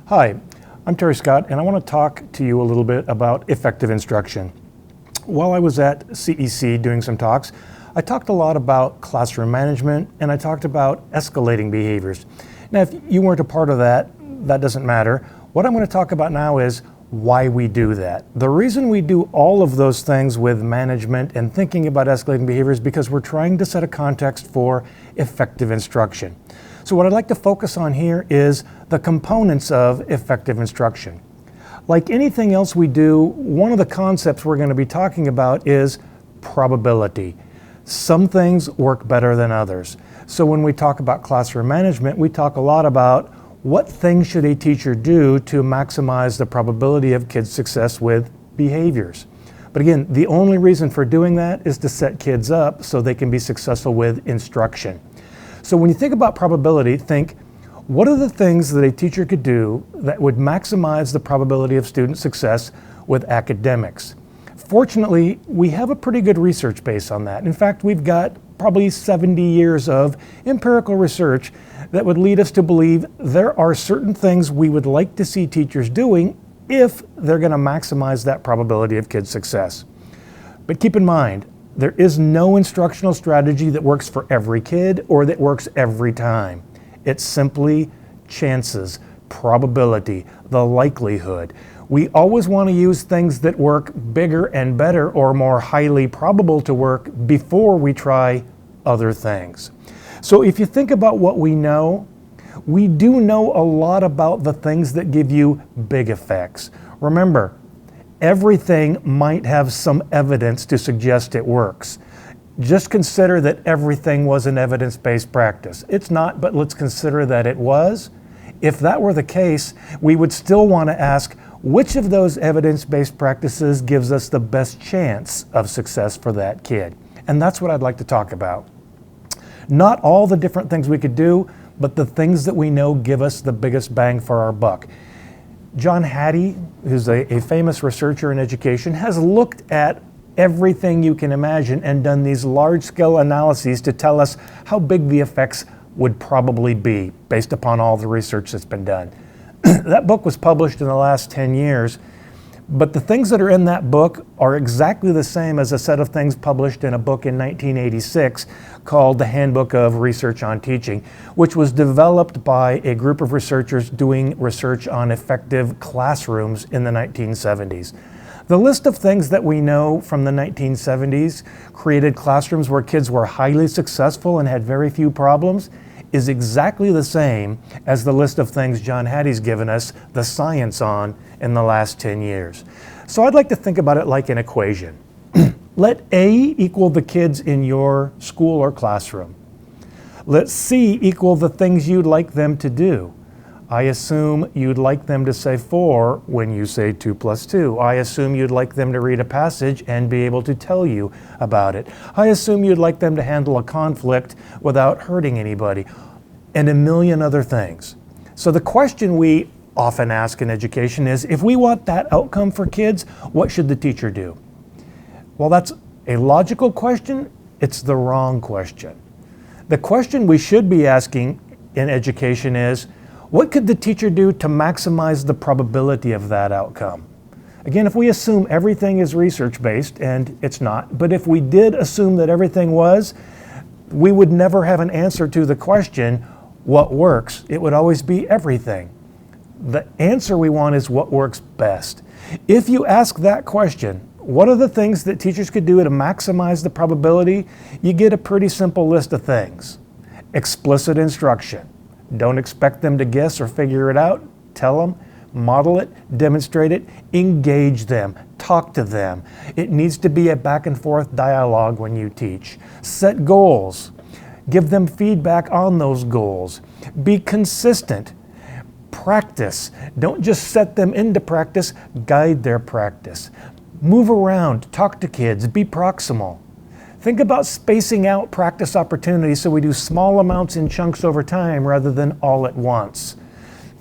Hi, I'm Terry Scott, and I want to talk to you a little bit about effective instruction. While I was at CEC doing some talks, I talked a lot about classroom management, and I talked about escalating behaviors. Now, if you weren't a part of that, that doesn't matter. What I'm going to talk about now is why we do that. The reason we do all of those things with management and thinking about escalating behaviors is because we're trying to set a context for effective instruction. So what I'd like to focus on here is the components of effective instruction. Like anything else we do, one of the concepts we're going to be talking about is probability. Some things work better than others. So when we talk about classroom management, we talk a lot about what things should a teacher do to maximize the probability of kids' success with behaviors. But again, the only reason for doing that is to set kids up so they can be successful with instruction. So when you think about probability, think, what are the things that a teacher could do that would maximize the probability of student success with academics? Fortunately, we have a pretty good research base on that. In fact, we've got probably 70 years of empirical research that would lead us to believe there are certain things we would like to see teachers doing if they're going to maximize that probability of kids' success. But keep in mind, there is no instructional strategy that works for every kid or that works every time. It's simply chances, probability, the likelihood. We always want to use things that work bigger and better or more highly probable to work before we try other things. So if you think about what we do know a lot about the things that give you big effects. Remember, everything might have some evidence to suggest it works. Just consider that everything was an evidence-based practice. It's not, but let's consider that it was. If that were the case, we would still want to ask, which of those evidence-based practices gives us the best chance of success for that kid? And that's what I'd like to talk about. Not all the different things we could do, but the things that we know give us the biggest bang for our buck. John Hattie, who's a famous researcher in education, has looked at everything you can imagine and done these large-scale analyses to tell us how big the effects would probably be based upon all the research that's been done. That book was published in the last 10 years, but the things that are in that book are exactly the same as a set of things published in a book in 1986 called The Handbook of Research on Teaching, which was developed by a group of researchers doing research on effective classrooms in the 1970s. The list of things that we know from the 1970s created classrooms where kids were highly successful and had very few problems is exactly the same as the list of things John Hattie's given us the science on in the last 10 years. So I'd like to think about it like an equation. Let A equal the kids in your school or classroom. Let C equal the things you'd like them to do. I assume you'd like them to say 4 when you say 2 plus 2. I assume you'd like them to read a passage and be able to tell you about it. I assume you'd like them to handle a conflict without hurting anybody, and a million other things. So the question we often ask in education is, if we want that outcome for kids, what should the teacher do? Well, that's a logical question. It's the wrong question. The question we should be asking in education is, what could the teacher do to maximize the probability of that outcome? Again, if we assume everything is research-based, and it's not, but if we did assume that everything was, we would never have an answer to the question, what works? It would always be everything. The answer we want is what works best. If you ask that question, what are the things that teachers could do to maximize the probability? You get a pretty simple list of things. Explicit instruction. Don't expect them to guess or figure it out. Tell them, model it, demonstrate it, engage them, talk to them. It needs to be a back and forth dialogue when you teach. Set goals. Give them feedback on those goals. Be consistent. Practice. Don't just set them into practice, guide their practice. Move around, talk to kids, be proximal. Think about spacing out practice opportunities so we do small amounts in chunks over time rather than all at once.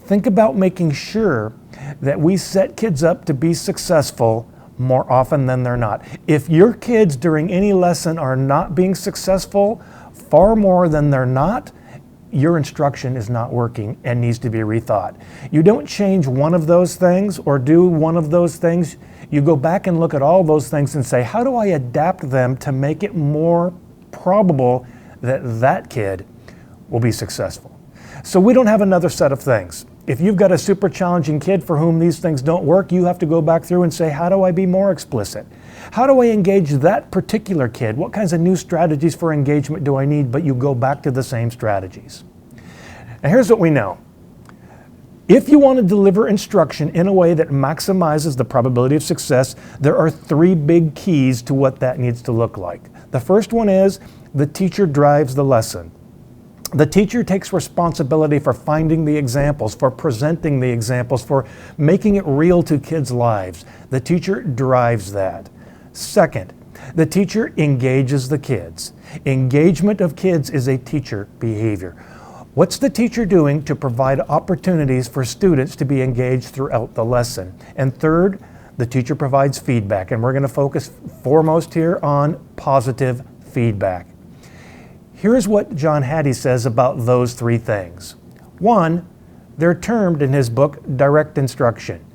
Think about making sure that we set kids up to be successful more often than they're not. If your kids during any lesson are not being successful far more than they're not, your instruction is not working and needs to be rethought. You don't change one of those things or do one of those things. You go back and look at all those things and say, how do I adapt them to make it more probable that that kid will be successful? So we don't have another set of things. If you've got a super challenging kid for whom these things don't work, you have to go back through and say, how do I be more explicit? How do I engage that particular kid? What kinds of new strategies for engagement do I need? But you go back to the same strategies. And here's what we know. If you want to deliver instruction in a way that maximizes the probability of success, there are three big keys to what that needs to look like. The first one is the teacher drives the lesson. The teacher takes responsibility for finding the examples, for presenting the examples, for making it real to kids' lives. The teacher drives that. Second, the teacher engages the kids. Engagement of kids is a teacher behavior. What's the teacher doing to provide opportunities for students to be engaged throughout the lesson? And third, the teacher provides feedback, and we're going to focus foremost here on positive feedback. Here's what John Hattie says about those three things. One, they're termed in his book direct instruction.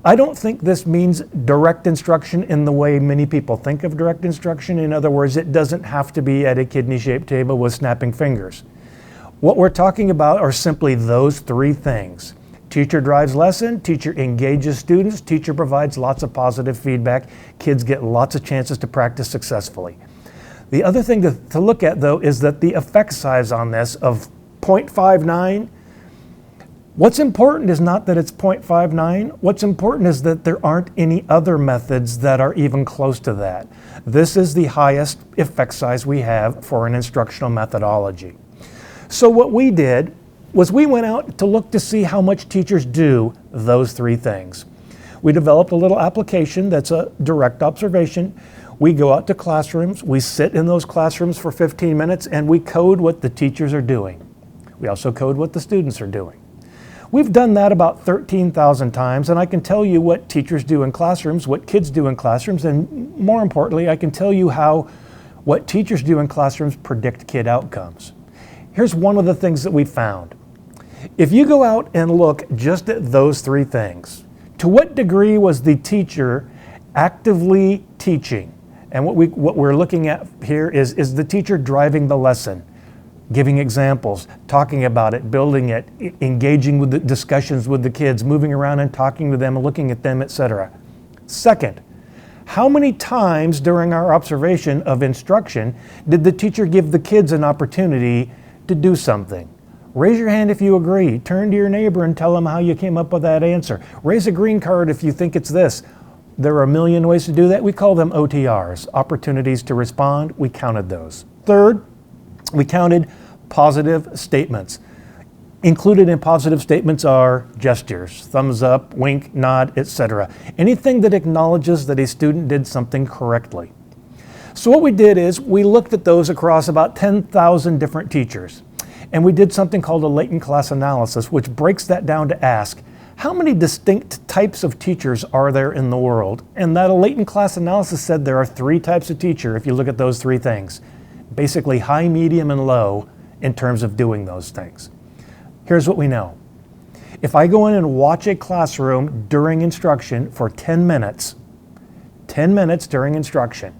I don't think this means direct instruction in the way many people think of direct instruction. In other words, it doesn't have to be at a kidney-shaped table with snapping fingers. What we're talking about are simply those three things. Teacher drives lesson, teacher engages students, teacher provides lots of positive feedback, kids get lots of chances to practice successfully. The other thing to look at, though, is that the effect size on this of 0.59, what's important is not that it's 0.59. What's important is that there aren't any other methods that are even close to that. This is the highest effect size we have for an instructional methodology. So what we did was we went out to look to see how much teachers do those three things. We developed a little application that's a direct observation. We go out to classrooms, we sit in those classrooms for 15 minutes, and we code what the teachers are doing. We also code what the students are doing. We've done that about 13,000 times, and I can tell you what teachers do in classrooms, what kids do in classrooms, and more importantly, I can tell you how what teachers do in classrooms predict kid outcomes. Here's one of the things that we found. If you go out and look just at those three things, to what degree was the teacher actively teaching? And what we're looking at here is the teacher driving the lesson, giving examples, talking about it, building it, engaging with the discussions with the kids, moving around and talking to them and looking at them, etc. Second, how many times during our observation of instruction did the teacher give the kids an opportunity to do something? Raise your hand if you agree. Turn to your neighbor and tell them how you came up with that answer. Raise a green card if you think it's this. There are a million ways to do that. We call them OTRs, opportunities to respond. We counted those. Third, we counted positive statements. Included in positive statements are gestures, thumbs up, wink, nod, etc. Anything that acknowledges that a student did something correctly. So what we did is we looked at those across about 10,000 different teachers. And we did something called a latent class analysis, which breaks that down to ask, how many distinct types of teachers are there in the world? And that latent class analysis said there are three types of teacher if you look at those three things. Basically high, medium, and low in terms of doing those things. Here's what we know. If I go in and watch a classroom during instruction for 10 minutes during instruction,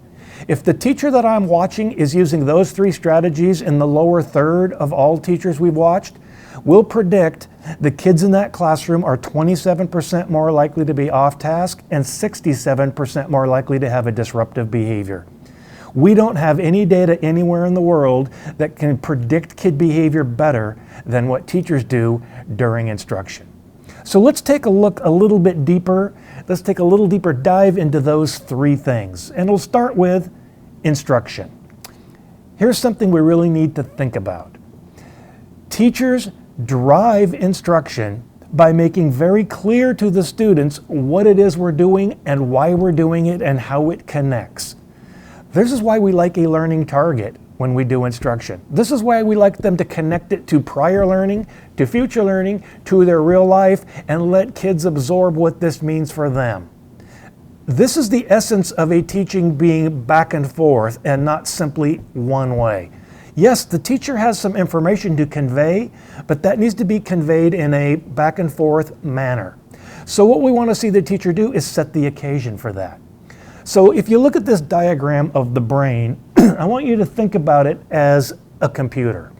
if the teacher that I'm watching is using those three strategies in the lower third of all teachers we've watched, we'll predict the kids in that classroom are 27% more likely to be off task and 67% more likely to have a disruptive behavior. We don't have any data anywhere in the world that can predict kid behavior better than what teachers do during instruction. So let's take a look a little bit deeper. Let's take a little deeper dive into those three things. And we'll start with instruction. Here's something we really need to think about. Teachers drive instruction by making very clear to the students what it is we're doing and why we're doing it and how it connects. This is why we like a learning target when we do instruction. This is why we like them to connect it to prior learning, to future learning, to their real life, and let kids absorb what this means for them. This is the essence of a teaching being back and forth and not simply one way. Yes, the teacher has some information to convey, but that needs to be conveyed in a back and forth manner. So what we want to see the teacher do is set the occasion for that. So if you look at this diagram of the brain, I want you to think about it as a computer.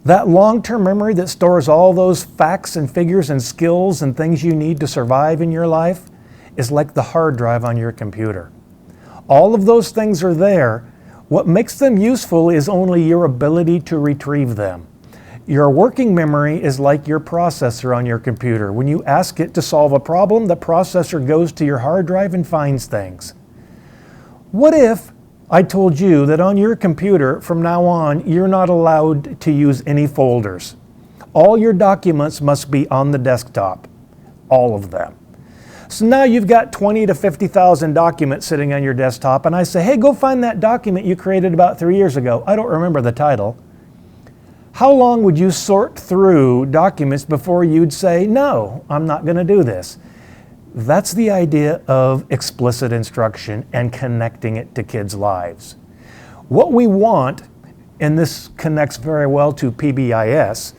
That long-term memory that stores all those facts and figures and skills and things you need to survive in your life is like the hard drive on your computer. All of those things are there. What makes them useful is only your ability to retrieve them. Your working memory is like your processor on your computer. When you ask it to solve a problem, the processor goes to your hard drive and finds things. What if I told you that on your computer, from now on, you're not allowed to use any folders? All your documents must be on the desktop, all of them. So now you've got 20 to 50,000 documents sitting on your desktop, and I say, hey, go find that document you created about 3 years ago. I don't remember the title. How long would you sort through documents before you'd say, no, I'm not going to do this? That's the idea of explicit instruction and connecting it to kids' lives. What we want, and this connects very well to PBIS,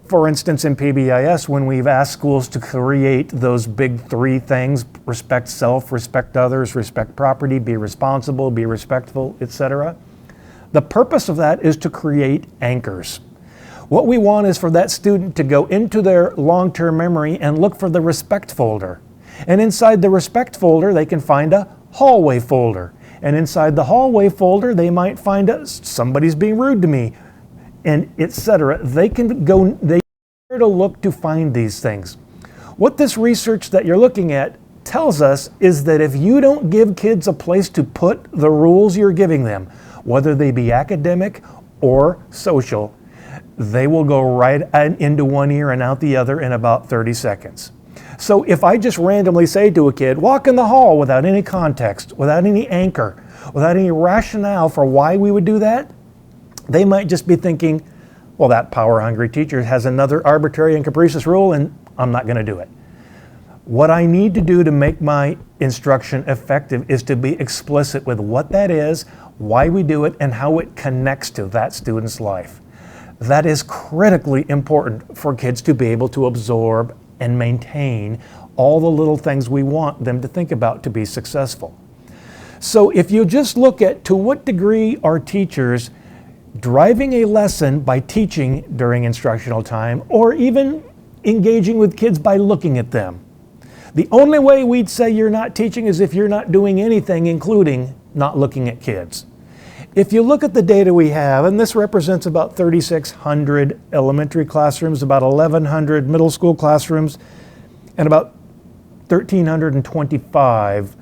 for instance, in PBIS, when we've asked schools to create those big 3 things, respect self, respect others, respect property, be responsible, be respectful, etc., the purpose of that is to create anchors. What we want is for that student to go into their long-term memory and look for the respect folder. And inside the respect folder, they can find a hallway folder. And inside the hallway folder, they might find somebody's being rude to me, and etc. They can go, they know to look to find these things. What this research that you're looking at tells us is that if you don't give kids a place to put the rules you're giving them, whether they be academic or social, they will go right into one ear and out the other in about 30 seconds. So if I just randomly say to a kid, walk in the hall without any context, without any anchor, without any rationale for why we would do that, they might just be thinking, well, that power-hungry teacher has another arbitrary and capricious rule and I'm not going to do it. What I need to do to make my instruction effective is to be explicit with what that is, why we do it, and how it connects to that student's life. That is critically important for kids to be able to absorb and maintain all the little things we want them to think about to be successful. So if you just look at to what degree are teachers driving a lesson by teaching during instructional time, or even engaging with kids by looking at them. The only way we'd say you're not teaching is if you're not doing anything, including not looking at kids. If you look at the data we have, and this represents about 3,600 elementary classrooms, about 1,100 middle school classrooms, and about 1,325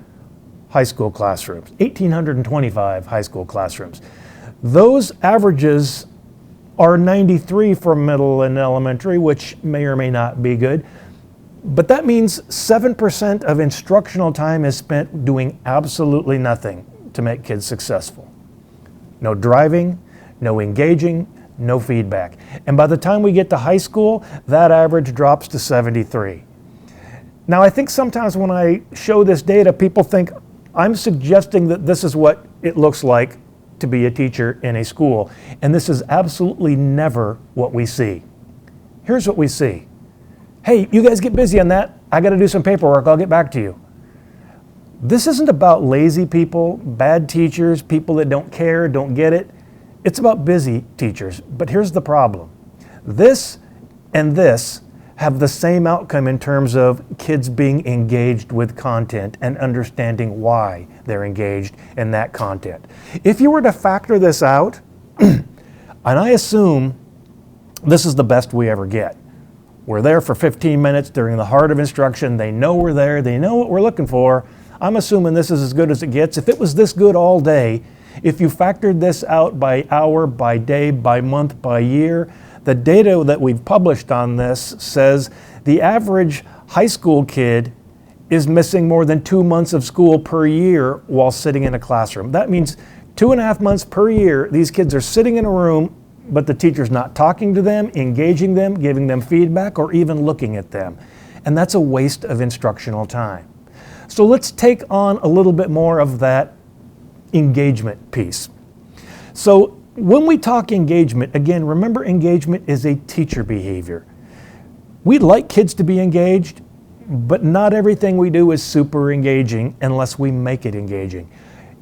high school classrooms, 1,825 high school classrooms. Those averages are 93 for middle and elementary, which may or may not be good. But that means 7% of instructional time is spent doing absolutely nothing to make kids successful. No driving, no engaging, no feedback. And by the time we get to high school, that average drops to 73. Now, I think sometimes when I show this data, people think I'm suggesting that this is what it looks like to be a teacher in a school. And this is absolutely never what we see. Here's what we see. Hey, you guys get busy on that. I got to do some paperwork. I'll get back to you. This isn't about lazy people, bad teachers, people that don't care, don't get it. It's about busy teachers. But here's the problem. This and this have the same outcome in terms of kids being engaged with content and understanding why they're engaged in that content. If you were to factor this out, and I assume this is the best we ever get. We're there for 15 minutes during the heart of instruction. They know we're there. They know what we're looking for. I'm assuming this is as good as it gets. If it was this good all day, if you factored this out by hour, by day, by month, by year, the data that we've published on this says the average high school kid is missing more than 2 months of school per year while sitting in a classroom. That means 2.5 months per year, these kids are sitting in a room, but the teacher's not talking to them, engaging them, giving them feedback, or even looking at them. And that's a waste of instructional time. So let's take on a little bit more of that engagement piece. So When we talk engagement, again, remember engagement is a teacher behavior. We'd like kids to be engaged, but not everything we do is super engaging unless we make it engaging.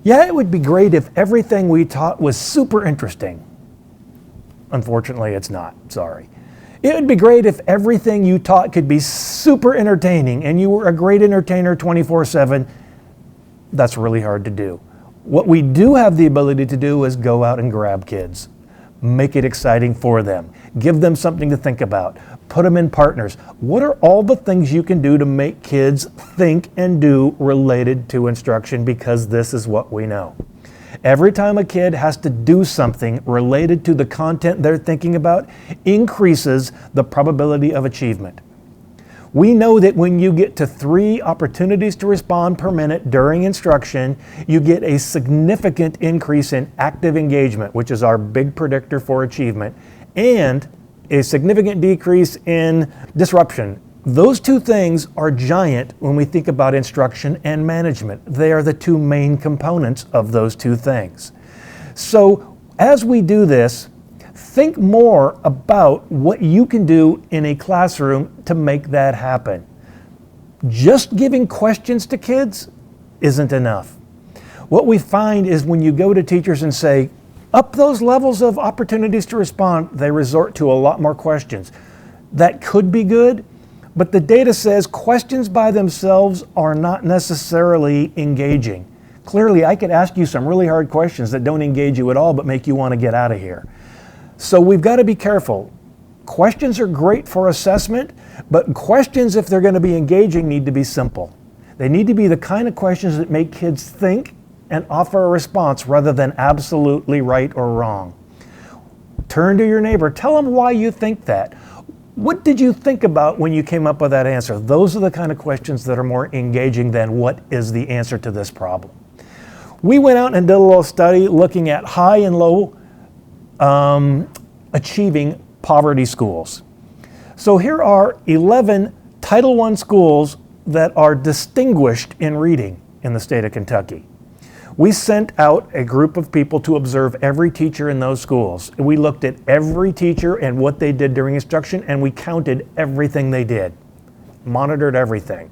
Yeah, it would be great if everything we taught was super interesting. Unfortunately, it's not, sorry. It would be great if everything you taught could be super entertaining and you were a great entertainer 24/7. That's really hard to do. What we do have the ability to do is go out and grab kids. Make it exciting for them. Give them something to think about. Put them in partners. What are all the things you can do to make kids think and do related to instruction? Because this is what we know. Every time a kid has to do something related to the content they're thinking about, increases the probability of achievement. We know that when you get to 3 opportunities to respond per minute during instruction, you get a significant increase in active engagement, which is our big predictor for achievement, and a significant decrease in disruption. Those 2 things are giant when we think about instruction and management. They are the 2 main components of those 2 things. So as we do this, think more about what you can do in a classroom to make that happen. Just giving questions to kids isn't enough. What we find is when you go to teachers and say, up those levels of opportunities to respond, they resort to a lot more questions. That could be good, but the data says questions by themselves are not necessarily engaging. Clearly, I could ask you some really hard questions that don't engage you at all, but make you want to get out of here. So we've got to be careful. Questions are great for assessment, but questions, if they're going to be engaging, need to be simple. They need to be the kind of questions that make kids think and offer a response rather than absolutely right or wrong. Turn to your neighbor. Tell them why you think that. What did you think about when you came up with that answer? Those are the kind of questions that are more engaging than what is the answer to this problem. We went out and did a little study looking at high and low achieving poverty schools. So here are 11 Title I schools that are distinguished in reading in the state of Kentucky. We sent out a group of people to observe every teacher in those schools. We looked at every teacher and what they did during instruction, and we counted everything they did, monitored everything.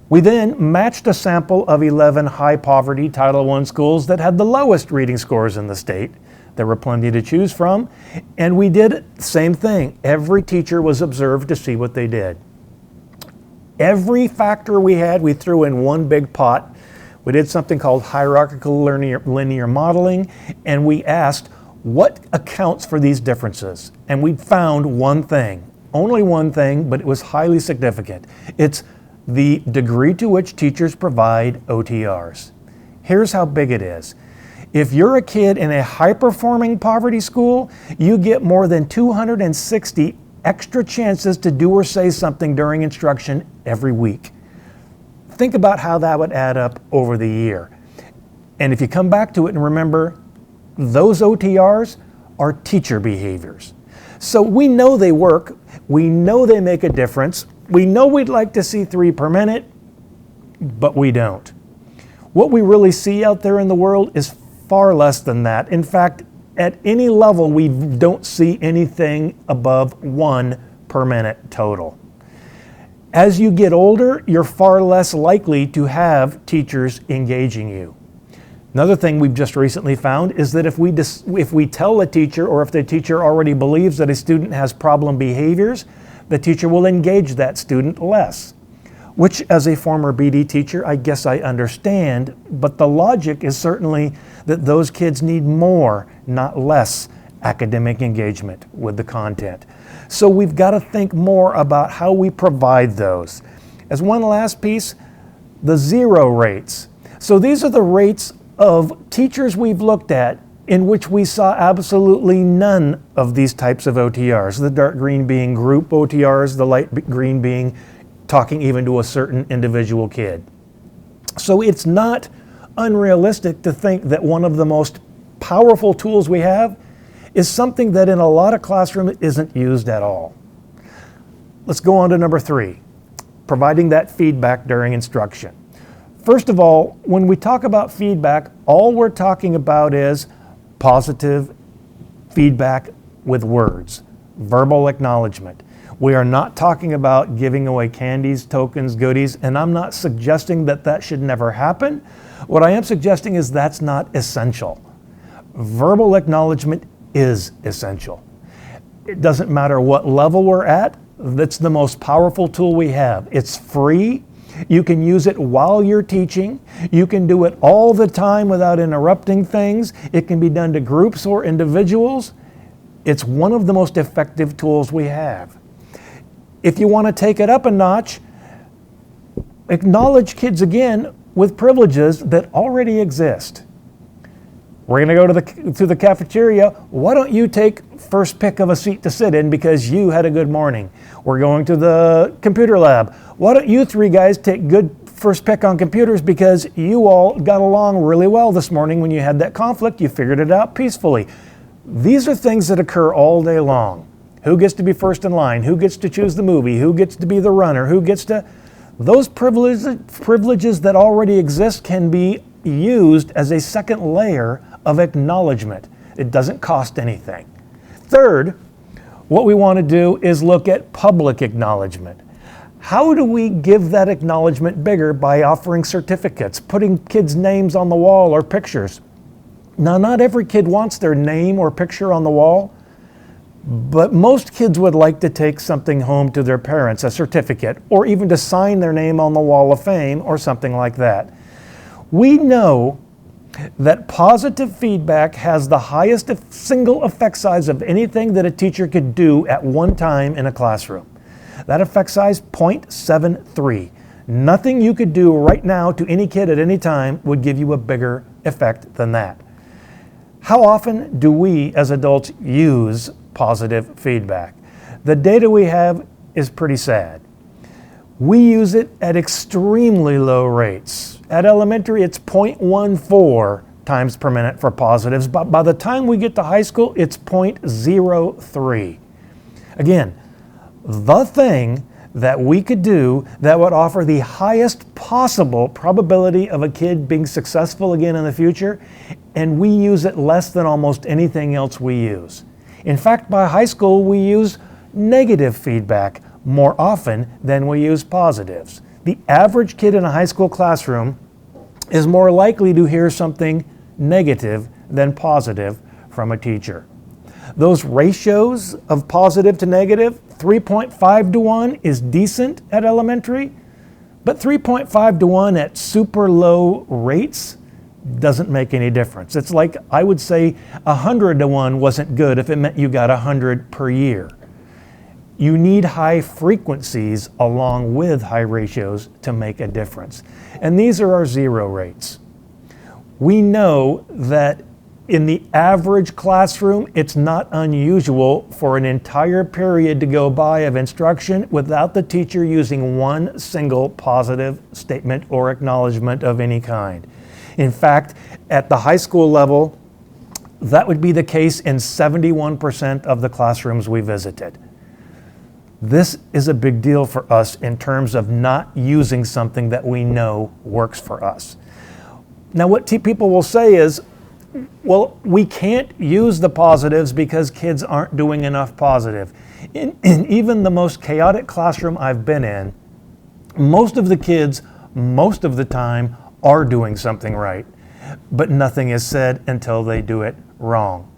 We then matched a sample of 11 high poverty Title I schools that had the lowest reading scores in the state. There were plenty to choose from, and we did the same thing. Every teacher was observed to see what they did. Every factor we had, we threw in one big pot. We did something called hierarchical linear modeling, and we asked what accounts for these differences. And we found one thing, only one thing, but it was highly significant. It's the degree to which teachers provide OTRs. Here's how big it is. If you're a kid in a high-performing poverty school, you get more than 260 extra chances to do or say something during instruction every week. Think about how that would add up over the year. And if you come back to it and remember, those OTRs are teacher behaviors. So we know they work, we know they make a difference, we know we'd like to see 3 per minute, but we don't. What we really see out there in the world is far less than that. In fact, at any level, we don't see anything above 1 per minute total. As you get older, you're far less likely to have teachers engaging you. Another thing we've just recently found is that if we tell a teacher, or if the teacher already believes that a student has problem behaviors, the teacher will engage that student less. Which, as a former BD teacher, I guess I understand, but the logic is certainly that those kids need more, not less, academic engagement with the content. So we've got to think more about how we provide those. As one last piece, the 0 rates. So these are the rates of teachers we've looked at in which we saw absolutely none of these types of OTRs, the dark green being group OTRs, the light green being talking even to a certain individual kid. So it's not unrealistic to think that one of the most powerful tools we have is something that in a lot of classrooms isn't used at all. Let's go on to number 3, providing that feedback during instruction. First of all, when we talk about feedback, all we're talking about is positive feedback with words, verbal acknowledgement. We are not talking about giving away candies, tokens, goodies, and I'm not suggesting that that should never happen. What I am suggesting is that's not essential. Verbal acknowledgement is essential. It doesn't matter what level we're at, that's the most powerful tool we have. It's free. You can use it while you're teaching. You can do it all the time without interrupting things. It can be done to groups or individuals. It's one of the most effective tools we have. If you want to take it up a notch, acknowledge kids again with privileges that already exist. We're going to go to the cafeteria. Why don't you take first pick of a seat to sit in because you had a good morning? We're going to the computer lab. Why don't you three guys take good first pick on computers because you all got along really well this morning when you had that conflict. You figured it out peacefully. These are things that occur all day long. Who gets to be first in line? Who gets to choose the movie? Who gets to be the runner? Who gets to... Those privileges that already exist can be used as a second layer of acknowledgement. It doesn't cost anything. Third, what we want to do is look at public acknowledgement. How do we give that acknowledgement bigger? By offering certificates, putting kids' names on the wall or pictures. Now, not every kid wants their name or picture on the wall, but most kids would like to take something home to their parents, a certificate, or even to sign their name on the wall of fame or something like that. We know that positive feedback has the highest single effect size of anything that a teacher could do at one time in a classroom. That effect size, 0.73. Nothing you could do right now to any kid at any time would give you a bigger effect than that. How often do we as adults use positive feedback? The data we have is pretty sad. We use it at extremely low rates. At elementary, it's 0.14 times per minute for positives, but by the time we get to high school, it's 0.03. Again, the thing that we could do that would offer the highest possible probability of a kid being successful again in the future, and we use it less than almost anything else we use. In fact, by high school, we use negative feedback more often than we use positives. The average kid in a high school classroom is more likely to hear something negative than positive from a teacher. Those ratios of positive to negative, 3.5 to 1 is decent at elementary, but 3.5 to 1 at super low rates doesn't make any difference. It's like, I would say 100 to 1 wasn't good if it meant you got 100 per year. You need high frequencies along with high ratios to make a difference. And these are our zero rates. We know that in the average classroom, it's not unusual for an entire period to go by of instruction without the teacher using one single positive statement or acknowledgement of any kind. In fact, at the high school level, that would be the case in 71% of the classrooms we visited. This is a big deal for us in terms of not using something that we know works for us. Now, what people will say is, well, we can't use the positives because kids aren't doing enough positive. In even the most chaotic classroom I've been in, most of the kids, most of the time, are doing something right, but nothing is said until they do it wrong.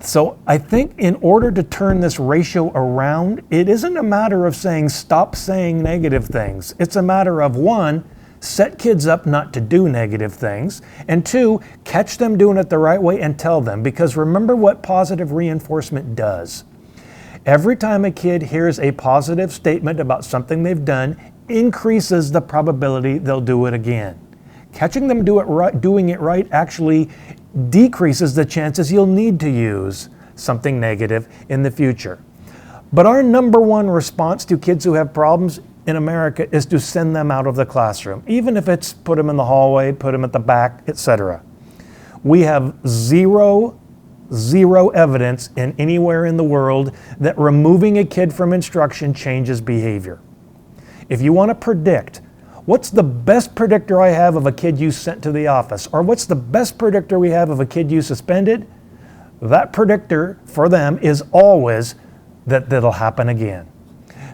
So I think in order to turn this ratio around, it isn't a matter of saying stop saying negative things. It's a matter of, one, set kids up not to do negative things, and two, catch them doing it the right way and tell them, because remember what positive reinforcement does. Every time a kid hears a positive statement about something they've done, increases the probability they'll do it again. Catching them doing it right actually decreases the chances you'll need to use something negative in the future. But our number one response to kids who have problems in America is to send them out of the classroom, even if it's put them in the hallway, put them at the back, etc. We have zero evidence in anywhere in the world that removing a kid from instruction changes behavior. If you want to predict, what's the best predictor I have of a kid you sent to the office? Or what's the best predictor we have of a kid you suspended? that predictor for them is always that that'll happen again.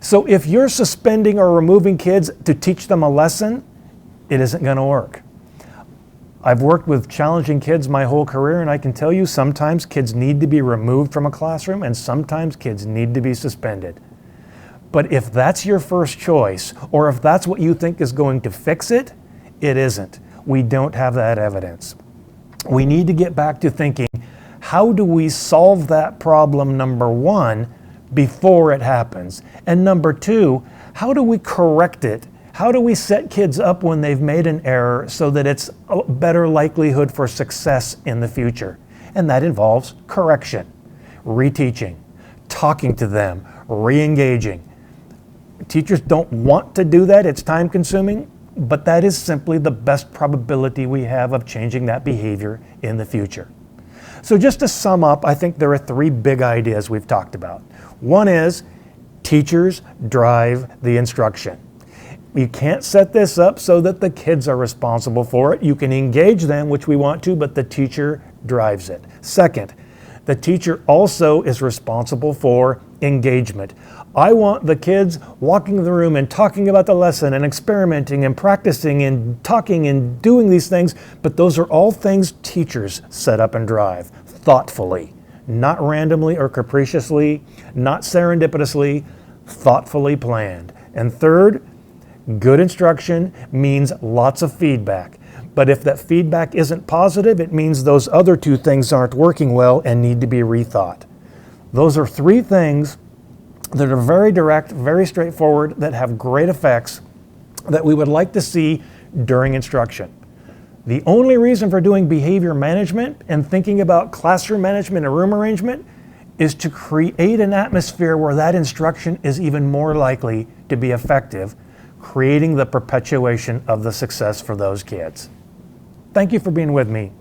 So if you're suspending or removing kids to teach them a lesson, it isn't going to work. I've worked with challenging kids my whole career, and I can tell you sometimes kids need to be removed from a classroom and sometimes kids need to be suspended. But if that's your first choice, or if that's what you think is going to fix it, it isn't. We don't have that evidence. We need to get back to thinking, how do we solve that problem, number one, before it happens? And number two, how do we correct it? How do we set kids up when they've made an error so that it's a better likelihood for success in the future? And that involves correction, reteaching, talking to them, re-engaging. Teachers don't want to do that, it's time consuming, but that is simply the best probability we have of changing that behavior in the future. So just to sum up, I think there are three big ideas we've talked about. One is teachers drive the instruction. You can't set this up so that the kids are responsible for it. You can engage them, which we want to, but the teacher drives it. Second, the teacher also is responsible for engagement. I want the kids walking the room and talking about the lesson and experimenting and practicing and talking and doing these things, but those are all things teachers set up and drive thoughtfully, not randomly or capriciously, not serendipitously, thoughtfully planned. And third, good instruction means lots of feedback. But if that feedback isn't positive, it means those other two things aren't working well and need to be rethought. Those are three things that are very direct, very straightforward, that have great effects that we would like to see during instruction. The only reason for doing behavior management and thinking about classroom management and room arrangement is to create an atmosphere where that instruction is even more likely to be effective, creating the perpetuation of the success for those kids. Thank you for being with me.